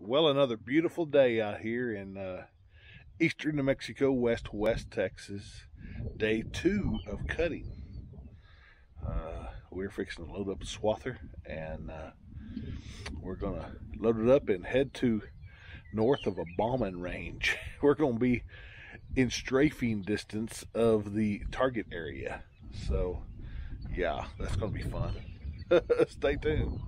Well, another beautiful day out here in eastern New Mexico, west Texas. Day 2 of cutting. We're fixing to load up a swather, and we're going to load it up and head to north of a bombing range. We're going to be in strafing distance of the target area. So, yeah, that's going to be fun. Stay tuned.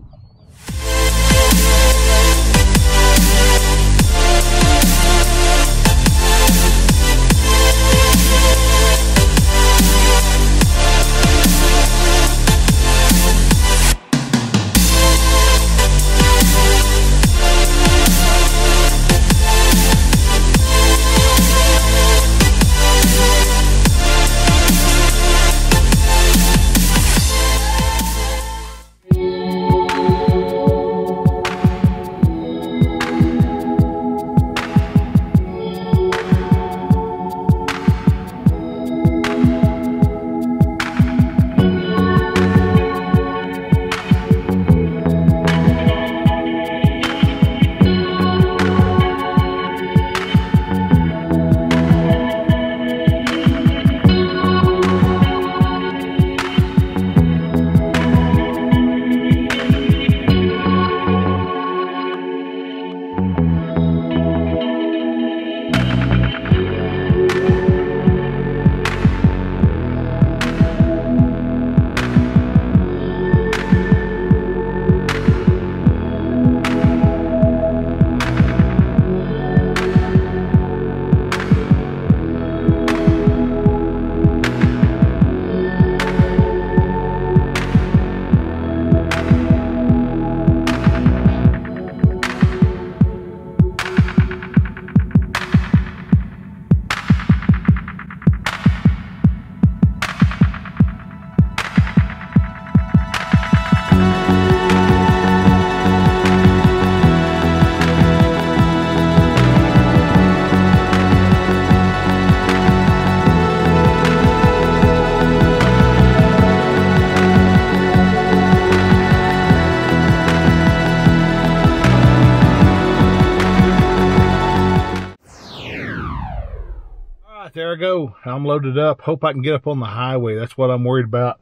There I go. I'm loaded up. Hope I can get up on the highway. That's what I'm worried about.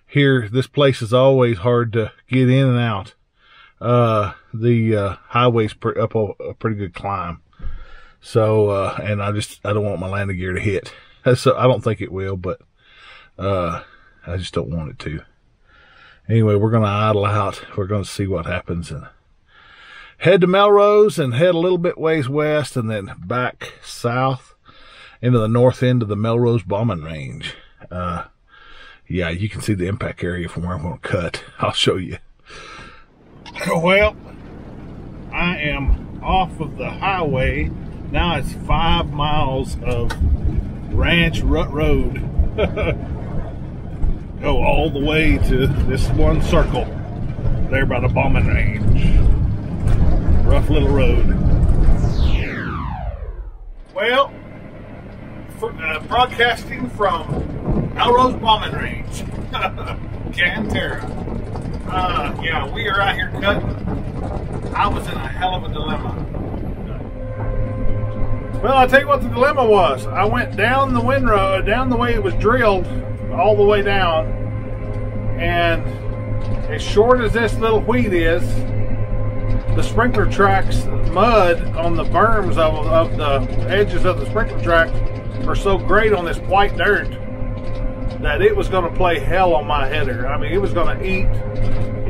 Here, this place is always hard to get in and out. The highway's up a pretty good climb. So, and I don't want my landing gear to hit. So I don't think it will, but I just don't want it to. Anyway, we're going to idle out. We're going to see what happens and head to Melrose and head a little bit ways west and then back south into the north end of the Melrose Booming Range. Yeah, you can see the impact area from where I'm going to cut. I'll show you. Well, I am off of the highway. Now it's 5 miles of ranch rut road. Go all the way to this one circle there by the bombing range. Rough little road. Well, broadcasting from Melrose Booming Range, Cantera. Yeah, we are out here cutting. I was in a hell of a dilemma. Well, I'll tell you what the dilemma was. I went down the windrow, down the way it was drilled, all the way down, and as short as this little wheat is, the sprinkler tracks, mud on the berms of the edges of the sprinkler track are so great on this white dirt that it was going to play hell on my header. I mean, it was going to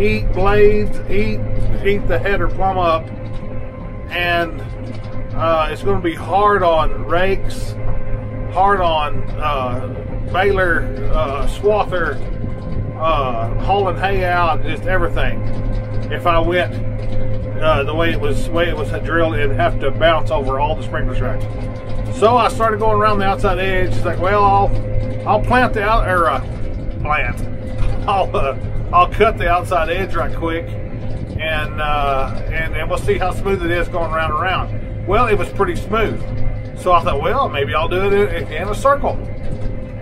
eat blades, eat the header plumb up, and it's going to be hard on rakes, hard on baler, swather, hauling hay out, just everything. If I went the way it was drilled, it'd have to bounce over all the sprinkler tracks. So I started going around the outside edge. It's like, well, I'll plant the out or I'll cut the outside edge right quick, and we'll see how smooth it is going round and round. Well, it was pretty smooth. So I thought, well, maybe I'll do it in a circle.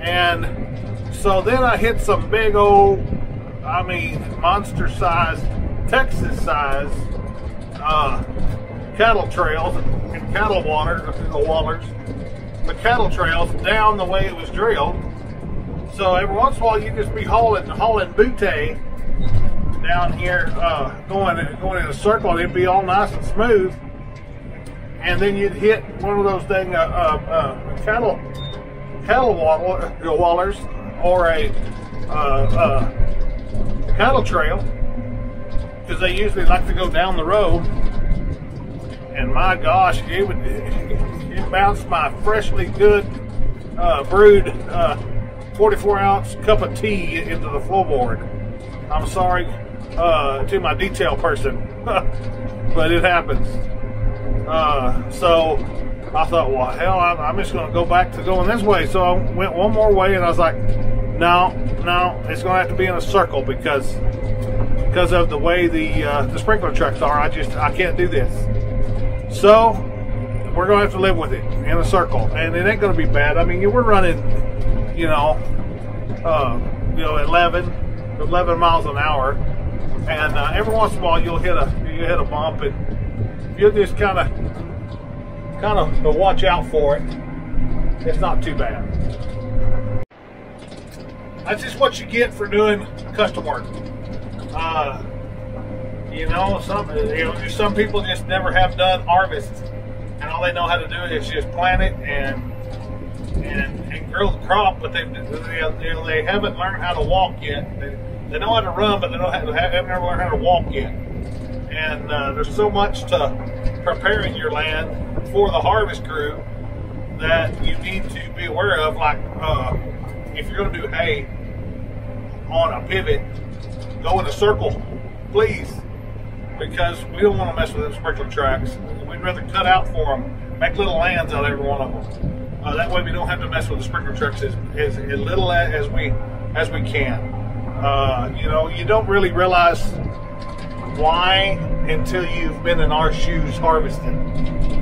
And so then I hit some big old, I mean, monster size, Texas size cattle trails and cattle wallers, the cattle trails down the way it was drilled. So every once in a while, you just be hauling butte down here, going in a circle, and it'd be all nice and smooth. And then you'd hit one of those dang cattle wallers or a cattle trail, because they usually like to go down the road. And my gosh, it bounced my freshly good brewed 44-ounce cup of tea into the floorboard. I'm sorry to my detail person, but it happens. So I thought, well, hell, I'm just going to go back to going this way. So I went one more way, and I was like, no, it's going to have to be in a circle because of the way the sprinkler trucks are. I can't do this. So we're going to have to live with it in a circle, and it ain't going to be bad. I mean, we're running, 11 miles an hour, and every once in a while you'll hit a bump, and you'll just kind of watch out for it. It's not too bad. That's just what you get for doing custom work. Some people just never have done harvest, and all they know how to do is just plant it and grow the crop, but they haven't learned how to walk yet. They know how to run, but they haven't never learned how to walk yet. And there's so much to preparing your land for the harvest crew that you need to be aware of. Like if you're going to do hay on a pivot, go in a circle, please, because we don't want to mess with them sprinkler tracks. We'd rather cut out for them, make little lands out of every one of them. That way we don't have to mess with the sprinkler tracks as little as we can. You don't really realize why until you've been in our shoes harvesting.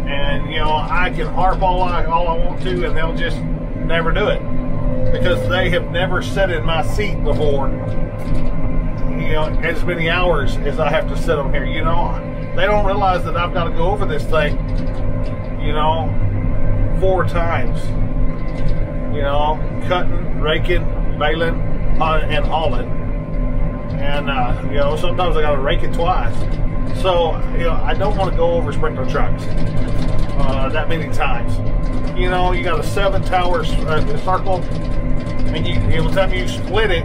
And I can harp all I want to, and they'll just never do it because they have never sat in my seat before. As many hours as I have to sit them here. They don't realize that I've got to go over this thing, 4 times. Cutting, raking, baling, and hauling. And sometimes I got to rake it twice. So I don't want to go over sprinkler trucks that many times. You got a 7-tower circle, and by the time you split it,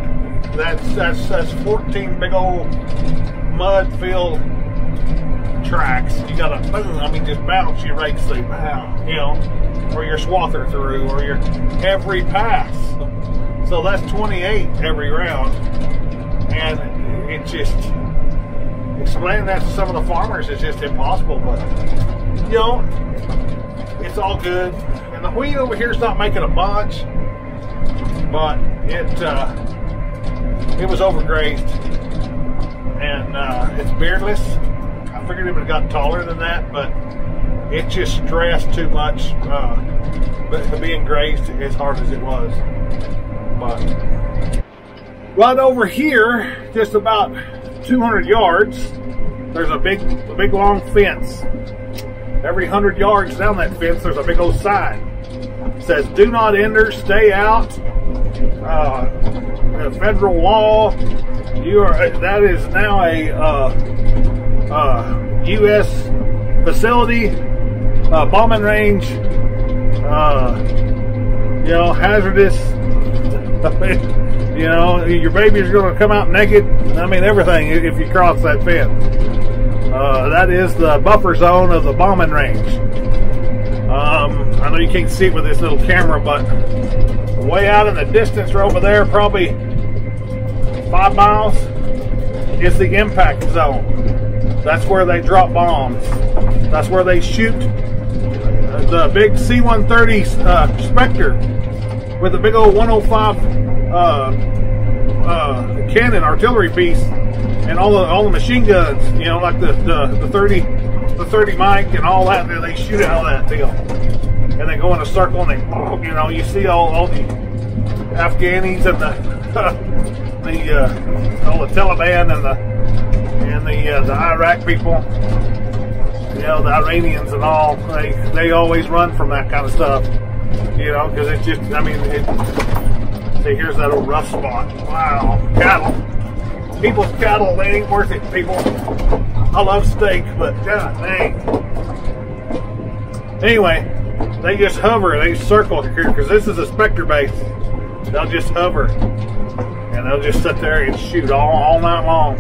that's 14 big old mud-filled tracks. You gotta, just bounce your rakes through, or your swather through, or your every pass. So that's 28 every round, and it just explaining that to some of the farmers is just impossible. But it's all good. And the wheat over here is not making a bunch, but it was overgrazed, and it's beardless. I figured it would have gotten taller than that, but it just stressed too much being grazed as hard as it was. But right over here, just about 200 yards, there's a big long fence. Every 100 yards down that fence, there's a big old sign. It says, "Do not enter, stay out. Federal law. That is now a U.S. facility, bombing range. Hazardous. Your baby's going to come out naked. Everything if you cross that fence. That is the buffer zone of the bombing range. I know you can't see it with this little camera, but way out in the distance over there, probably 5 miles, is the impact zone. That's where they drop bombs. That's where they shoot the big C-130 Spectre with a big old 105 cannon artillery piece, and all the machine guns, like the 30 mic and all that. They shoot out of that deal, and they go in a circle, and they, you see all the Afghanis and all the Taliban and the Iraq people. you know, the Iranians and all, they always run from that kind of stuff, you know, because it's just, I mean, see, here's that old rough spot. Wow, cattle. People's cattle, they ain't worth it, people. I love steak, but god dang. Anyway, they just hover, they circle here, because this is a Spectre base. They'll just hover, and they'll just sit there and shoot all night long.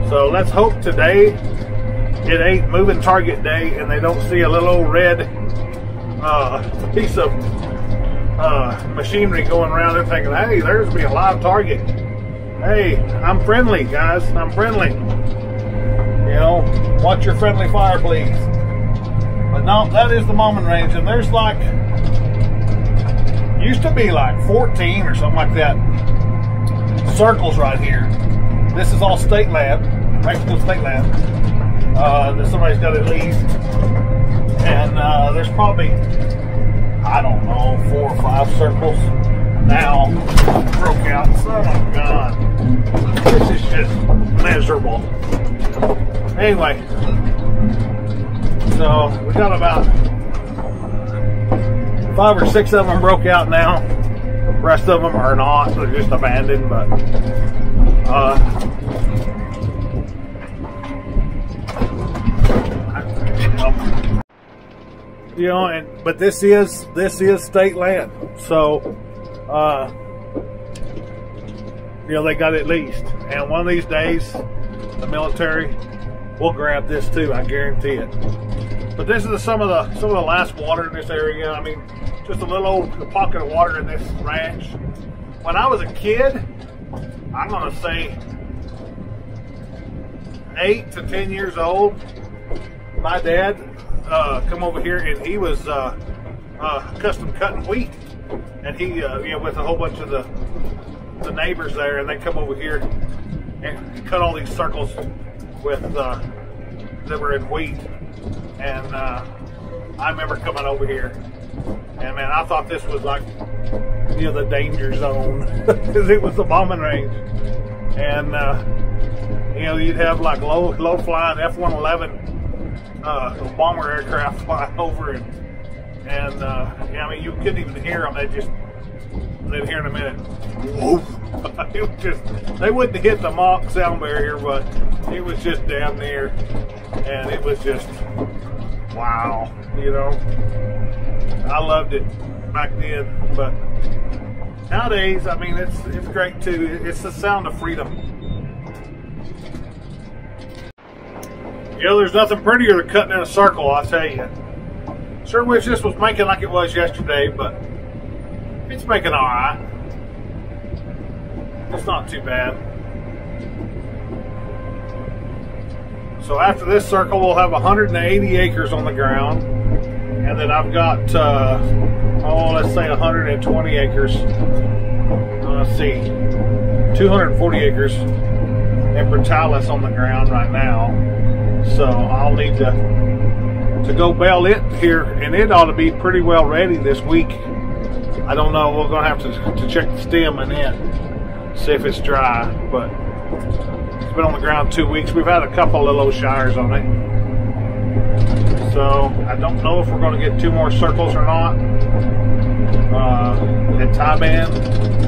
So let's hope today it ain't moving target day, and they don't see a little old red piece of machinery going around and thinking, hey, there's be a live target. Hey, I'm friendly, guys. I'm friendly. You know, watch your friendly fire, please. But no, that is the Booming Range, and there's like, used to be like 14 or something like that circles right here. This is all state land, Mexico state land. That somebody's got it leased, and there's probably, I don't know, 4 or 5 circles now broke out. Son of God, this is just miserable. Anyway, so we got about 5 or 6 of them broke out now. The rest of them are not; they're just abandoned. But you know, but this is state land, so you know, they got it leased, and one of these days the military will grab this too, I guarantee it. But this is some of the last water in this area. I mean, just a little old pocket of water in this ranch. When I was a kid, I'm gonna say 8 to 10 years old, my dad come over here, and he was custom cutting wheat, and he you know, with a whole bunch of the neighbors there, and they come over here and cut all these circles with that were in wheat. And I remember coming over here, and man, I thought this was like, you know, the danger zone, because it was the Booming Range. And you know, you'd have like low flying F-111 bomber aircraft flying over, and yeah, I mean, you couldn't even hear them. They'd hear in a minute. It was just, they wouldn't hit the Mach sound barrier, but it was just damn near, and it was just wow, you know. I loved it back then, but nowadays, I mean, it's great too. It's the sound of freedom. You know, there's nothing prettier than cutting in a circle, I'll tell you. Sure wish this was making like it was yesterday, but it's making all right. It's not too bad. So after this circle, we'll have 180 acres on the ground, and then I've got let's say 120 acres. Let's see, 240 acres in Portales on the ground right now. So I'll need to go bale it here, and it ought to be pretty well ready this week. I don't know, we're gonna have to check the stem and it, see if it's dry, but it's been on the ground 2 weeks. We've had a couple of little shires on it. So I don't know if we're gonna get 2 more circles or not. At tie band,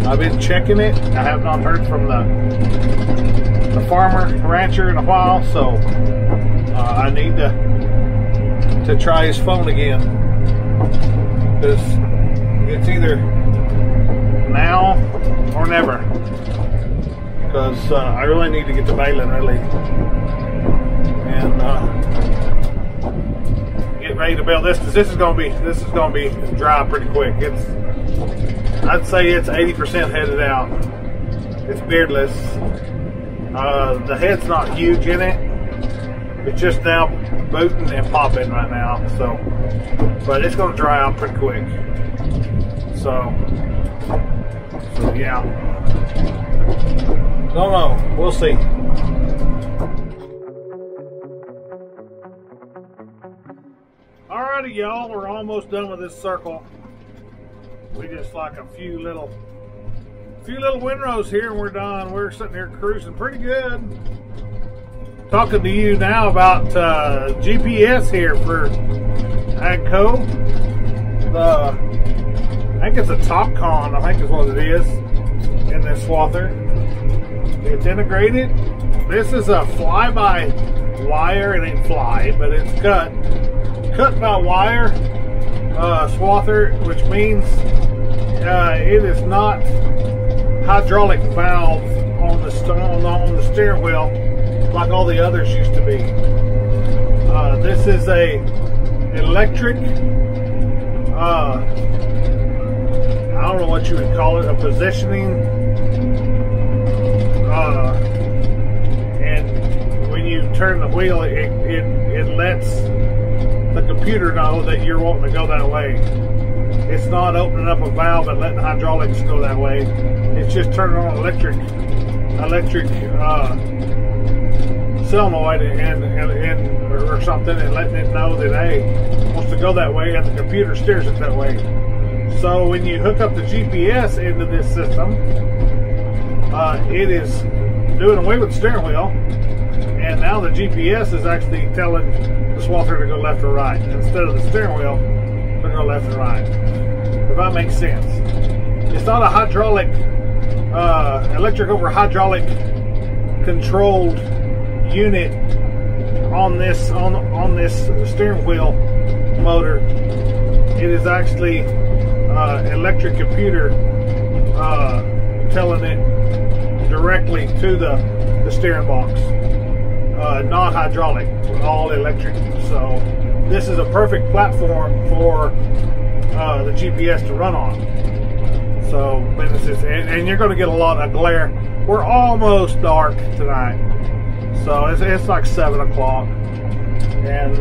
I've been checking it. I have not heard from the farmer, rancher in a while, so I need to try his phone again, because it's either now or never, because I really need to get to baling, really, and get ready to bale this, because this is gonna be dry pretty quick. I'd say it's 80% headed out. It's beardless. The head's not huge in it. It's just now booting and popping right now, so, but it's gonna dry out pretty quick. So yeah. Don't know. We'll see. Alrighty, y'all. We're almost done with this circle. We just like a few little windrows here, and we're done. We're sitting here cruising pretty good. talking to you now about GPS here for Agco. I think it's a TopCon, I think is what it is, in this swather. It's integrated. This is a fly-by-wire. It ain't fly, but it's cut by wire swather, which means it is not hydraulic valve on the steering wheel like all the others used to be. This is a electric, I don't know what you would call it, a positioning, and when you turn the wheel, it lets the computer know that you're wanting to go that way. It's not opening up a valve and letting the hydraulics go that way. It's just turning on electric solenoid or something, and letting it know that, hey, it wants to go that way, and the computer steers it that way. So when you hook up the GPS into this system, it is doing away with the steering wheel, and now the GPS is actually telling the swather to go left or right instead of the steering wheel to go left and right. If that makes sense. It's not a hydraulic, electric over hydraulic controlled unit on this steering wheel motor. It is actually electric computer telling it directly to the steering box. Not hydraulic, all electric. So this is a perfect platform for the GPS to run on. So, and you're going to get a lot of glare. We're almost dark tonight, so it's like 7 o'clock, and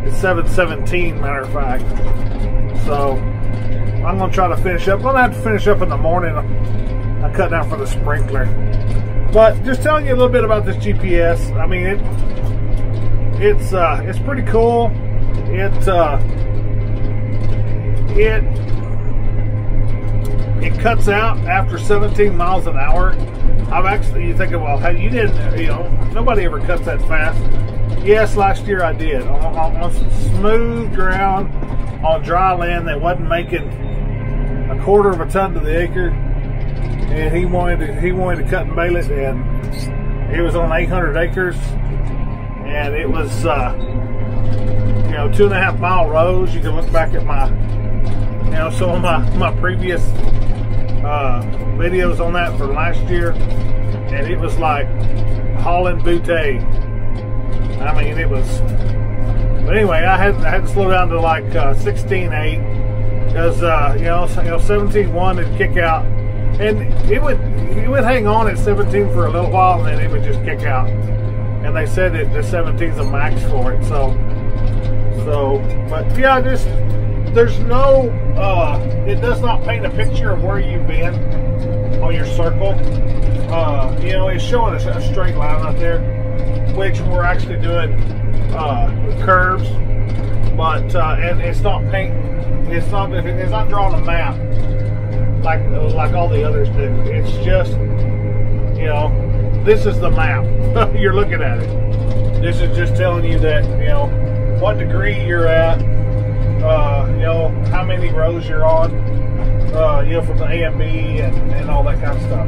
it's 7:17, matter of fact. So I'm going to try to finish up. I'm going to have to finish up in the morning. I cut down for the sprinkler. But just telling you a little bit about this GPS. I mean, it's pretty cool. It cuts out after 17 miles an hour. You thinking, well, how you didn't, nobody ever cuts that fast. Yes, last year I did on smooth ground on dry land that wasn't making a quarter of a ton to the acre. And he wanted to cut and bale it, and it was on 800 acres, and it was 2.5 mile rows. You can look back at my some of my previous videos on that for last year, and it was like hauling butte. I mean, it was. But anyway, I had to slow down to like 16.8 because 17.1 would kick out. And it would hang on at 17 for a little while, and then it would just kick out. And they said that the 17 is a max for it. But yeah, there's no, it does not paint a picture of where you've been on your circle. It's showing a straight line out there, which we're actually doing curves, but and it's not painting. It's not drawing a map like all the others do. It's just, this is the map. You're looking at it. This is just telling you that, what degree you're at, how many rows you're on, from the A and B and all that kind of stuff.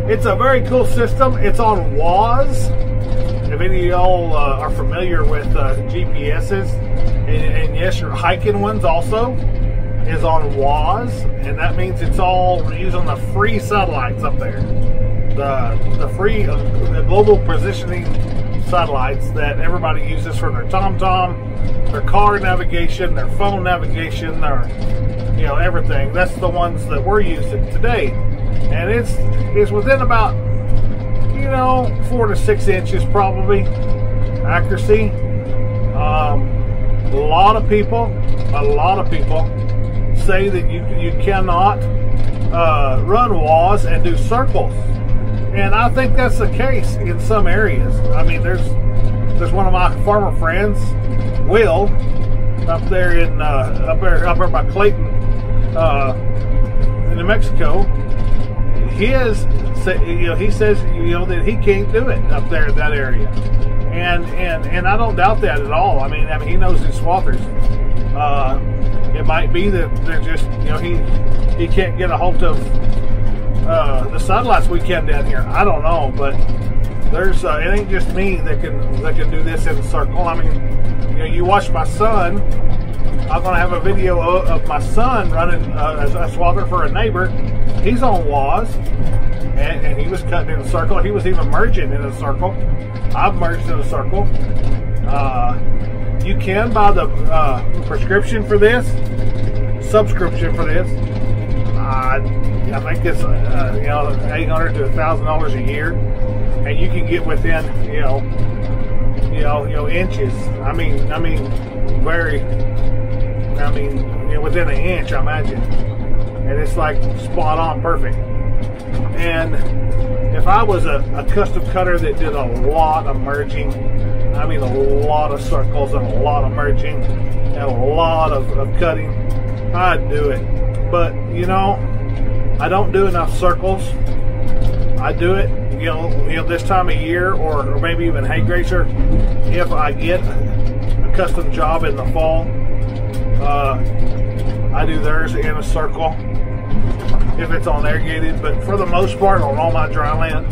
It's a very cool system. It's on WAS. If any of y'all are familiar with GPSs, and yes, your hiking ones also is on WAS, and that means it's all using the free satellites up there, the free the global positioning satellites that everybody uses for their TomTom, their car navigation, their phone navigation, their everything. That's the ones that we're using today, and it's within about 4 to 6 inches probably accuracy. A lot of people say that you cannot run WAS and do circles, and I think that's the case in some areas. I mean, there's one of my farmer friends, Will, up there by Clayton, in New Mexico. His he says, that he can't do it up there in that area, and I don't doubt that at all. I mean, he knows his swathers. It might be that they're just, he can't get a hold of the satellites we can down here. I don't know, but there's it ain't just me that can do this in a circle. I mean, you watch my son. I'm gonna have a video of my son running a swather for a neighbor. He's on WAS, and he was cutting in a circle. He was even merging in a circle. I've merged in a circle. You can buy the prescription for this, subscription for this. I think it's $800 to $1,000 a year, and you can get within inches. Within an inch, I imagine, and it's like spot on, perfect. And if I was a custom cutter that did a lot of merging, a lot of circles and a lot of merging and a lot of cutting, I'd do it. But I don't do enough circles. I do it this time of year, or maybe even hay grazer, if I get a custom job in the fall. I do theirs in a circle if it's on irrigated, but for the most part on all my dry land,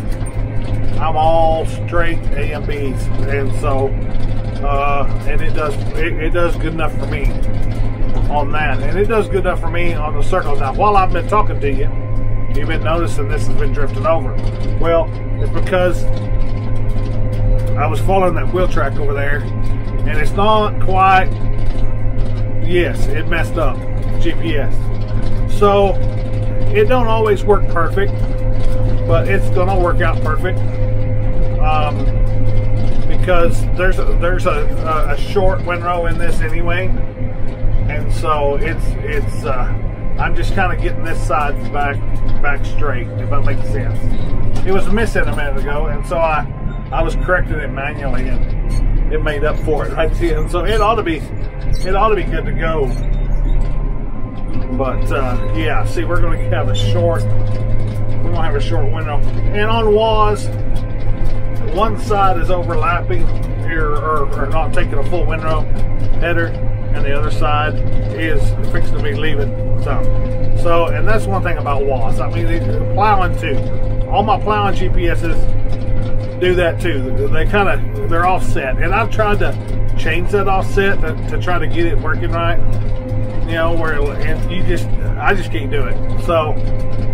I'm all straight A and B's, and so and it does good enough for me on that, and it does good enough for me on the circles. Now, while I've been talking to you, you've been noticing this has been drifting over. Well, it's because I was following that wheel track over there, and it's not quite. Yes, it messed up GPS, so it don't always work perfect, but it's gonna work out perfect because there's a short windrow in this anyway, and so it's I'm just kind of getting this side back straight, if that makes sense. It was missing a minute ago, and so I was correcting it manually, and it made up for it right then. So it ought to be good to go. But yeah, see, we're going to have a short window, and on WAS, one side is overlapping here, or not taking a full windrow header, and the other side is fixing to be leaving some. So, and that's one thing about WAS. The plowing too. All my plowing GPSs do that too. They're offset, and I've tried to change that offset to try to get it working right. I just can't do it. So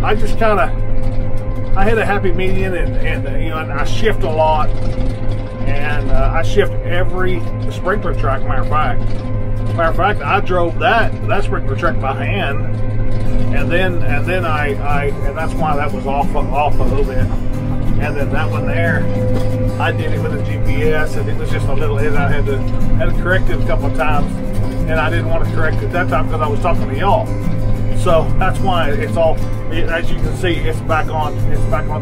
I just I hit a happy median, and I shift a lot, and I shift every sprinkler track. Matter of fact, I drove that sprinkler track by hand, and then that's why that was off a little bit. And then that one there, I did it with a GPS, and it was just a little hit. I had to correct it a couple of times, and I didn't want to correct it that time because I was talking to y'all. So that's why it's all, as you can see, it's back on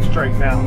straight now.